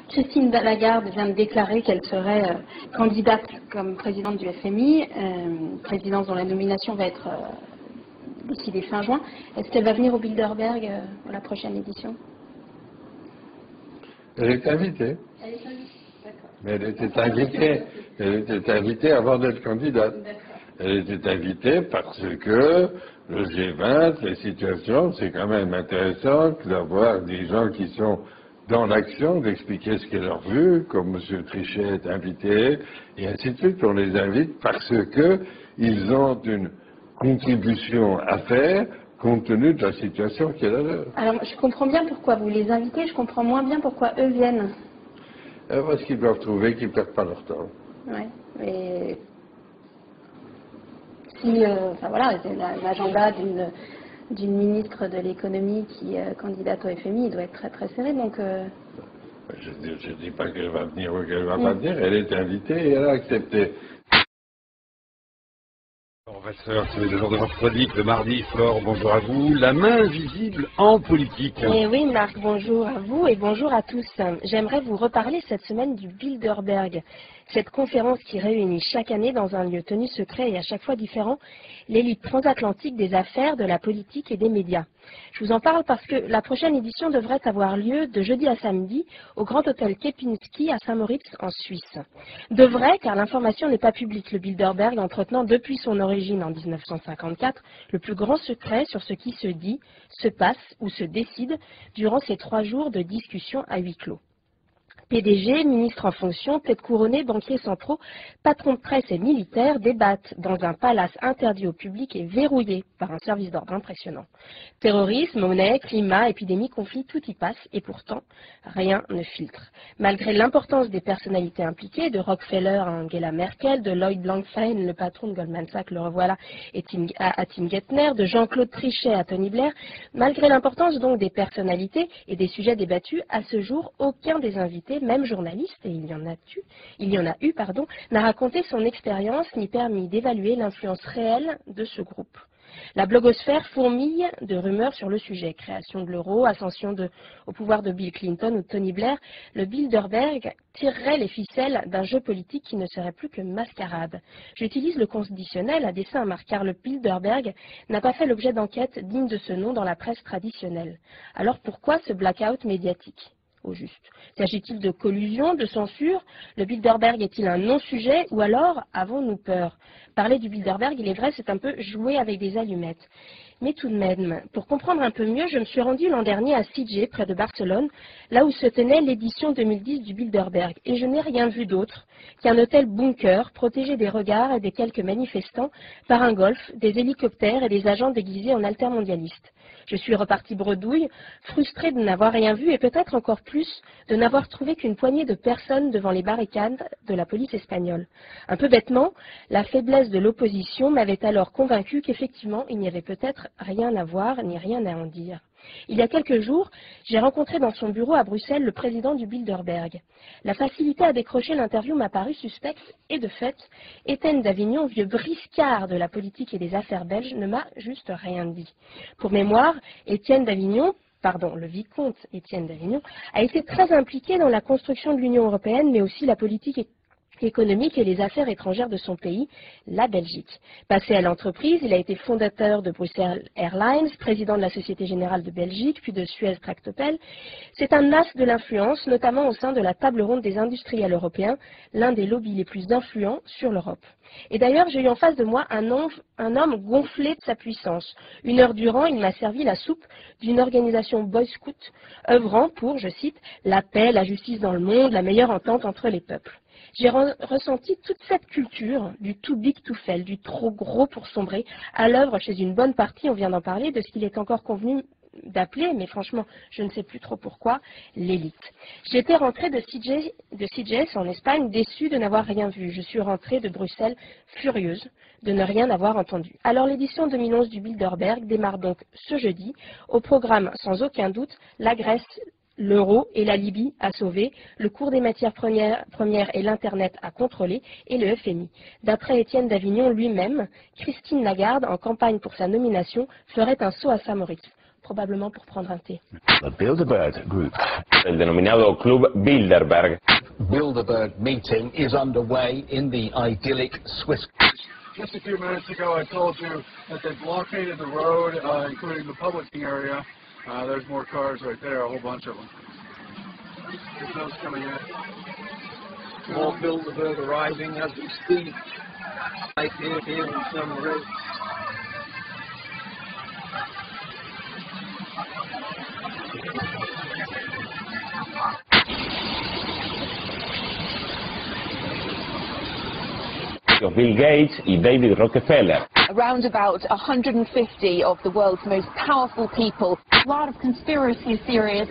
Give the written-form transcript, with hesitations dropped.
Christine Lagarde vient de déclarer qu'elle serait candidate comme présidente du FMI, présidence dont la nomination va être décidée fin juin. Est-ce qu'elle va venir au Bilderberg pour la prochaine édition? Elle est invitée. Elle est invitée, d'accord. Mais elle était invitée avant d'être candidate. Elle était invitée parce que le G20, les situations, c'est quand même intéressant d'avoir des gens qui sont dans l'action, d'expliquer ce qu'est leur vue, comme M. Trichet est invité, et ainsi de suite. On les invite parce que ils ont une contribution à faire compte tenu de la situation qui est la leur. Alors, je comprends bien pourquoi vous les invitez, je comprends moins bien pourquoi eux viennent. Parce qu'ils doivent trouver qu'ils ne perdent pas leur temps. Oui, mais si, enfin voilà, l'agenda d'une ministre de l'économie qui est candidate au FMI, il doit être très très serré, donc... Je ne dis pas qu'elle va venir ou qu'elle ne va pas venir, elle est invitée et elle a accepté. On va se faire le jour de votre chronique de mardi. Flore, bonjour à vous. La main invisible en politique. Et oui, Marc, bonjour à vous et bonjour à tous. J'aimerais vous reparler cette semaine du Bilderberg, cette conférence qui réunit chaque année dans un lieu tenu secret et à chaque fois différent l'élite transatlantique des affaires, de la politique et des médias. Je vous en parle parce que la prochaine édition devrait avoir lieu de jeudi à samedi au Grand Hôtel Kempinski à Saint-Moritz en Suisse. Devrait, car l'information n'est pas publique, le Bilderberg entretenant depuis son origine en 1954 le plus grand secret sur ce qui se dit, se passe ou se décide durant ces 3 jours de discussion à huis clos. PDG, ministres en fonction, têtes couronnées, banquiers centraux, patrons de presse et militaires débattent dans un palace interdit au public et verrouillé par un service d'ordre impressionnant. Terrorisme, monnaie, climat, épidémie, conflit, tout y passe et pourtant, rien ne filtre. Malgré l'importance des personnalités impliquées, de Rockefeller à Angela Merkel, de Lloyd Blankfein, le patron de Goldman Sachs, le revoilà, à Tim Geithner, de Jean-Claude Trichet à Tony Blair, malgré l'importance donc des personnalités et des sujets débattus, à ce jour, aucun des invités, même journaliste, et il y en a eu, n'a raconté son expérience ni permis d'évaluer l'influence réelle de ce groupe. La blogosphère fourmille de rumeurs sur le sujet. Création de l'euro, ascension au pouvoir de Bill Clinton ou de Tony Blair, le Bilderberg tirerait les ficelles d'un jeu politique qui ne serait plus que mascarade. J'utilise le conditionnel à dessein, car le Bilderberg n'a pas fait l'objet d'enquêtes dignes de ce nom dans la presse traditionnelle. Alors pourquoi ce blackout médiatique ? Au juste. S'agit-il de collusion, de censure? Le Bilderberg est-il un non-sujet ou alors avons-nous peur? Parler du Bilderberg, il est vrai, c'est un peu jouer avec des allumettes. Mais tout de même, pour comprendre un peu mieux, je me suis rendue l'an dernier à Sitges, près de Barcelone, là où se tenait l'édition 2010 du Bilderberg. Et je n'ai rien vu d'autre qu'un hôtel bunker, protégé des regards et des quelques manifestants par un golf, des hélicoptères et des agents déguisés en altermondialistes. Je suis repartie bredouille, frustrée de n'avoir rien vu et peut-être encore plus de n'avoir trouvé qu'une poignée de personnes devant les barricades de la police espagnole. Un peu bêtement, la faiblesse de l'opposition m'avait alors convaincue qu'effectivement, il n'y avait peut-être rien à voir ni rien à en dire. Il y a quelques jours, j'ai rencontré dans son bureau à Bruxelles le président du Bilderberg. La facilité à décrocher l'interview m'a paru suspecte et de fait, Étienne d'Avignon, vieux briscard de la politique et des affaires belges, ne m'a juste rien dit. Pour mémoire, le vicomte Étienne d'Avignon, a été très impliqué dans la construction de l'Union européenne, mais aussi la politique économique et les affaires étrangères de son pays, la Belgique. Passé à l'entreprise, il a été fondateur de Bruxelles Airlines, président de la Société Générale de Belgique, puis de Suez Tractopel. C'est un as de l'influence, notamment au sein de la table ronde des industriels européens, l'un des lobbies les plus influents sur l'Europe. Et d'ailleurs, j'ai eu en face de moi un homme gonflé de sa puissance. 1 heure durant, il m'a servi la soupe d'une organisation Boy Scout, œuvrant pour, je cite, la paix, la justice dans le monde, la meilleure entente entre les peuples. J'ai ressenti toute cette culture du too big to fail, du trop gros pour sombrer, à l'œuvre chez une bonne partie, on vient d'en parler, de ce qu'il est encore convenu d'appeler, mais franchement, je ne sais plus trop pourquoi, l'élite. J'étais rentrée de Sitges en Espagne, déçue de n'avoir rien vu. Je suis rentrée de Bruxelles, furieuse de ne rien avoir entendu. Alors l'édition 2011 du Bilderberg démarre donc ce jeudi, au programme sans aucun doute, la Grèce, l'euro et la Libye à sauver, le cours des matières premières et l'Internet à contrôler et le FMI. D'après Étienne d'Avignon lui-même, Christine Lagarde, en campagne pour sa nomination, ferait un saut à Saint-Moritz. probablement pour prendre un thé. The Bilderberg Group. El denominado Club Bilderberg. Bilderberg meeting is underway in the idyllic Swiss. Just a few minutes ago, I told you that they blockaded the road, including the public area. There's more cars right there, a whole bunch of them. There's those coming in. More Bilderberg arriving as we speak. Right here in some road. Bill Gates y David Rockefeller. Around about 150 of the world's most powerful people. A lot of conspiracy theories.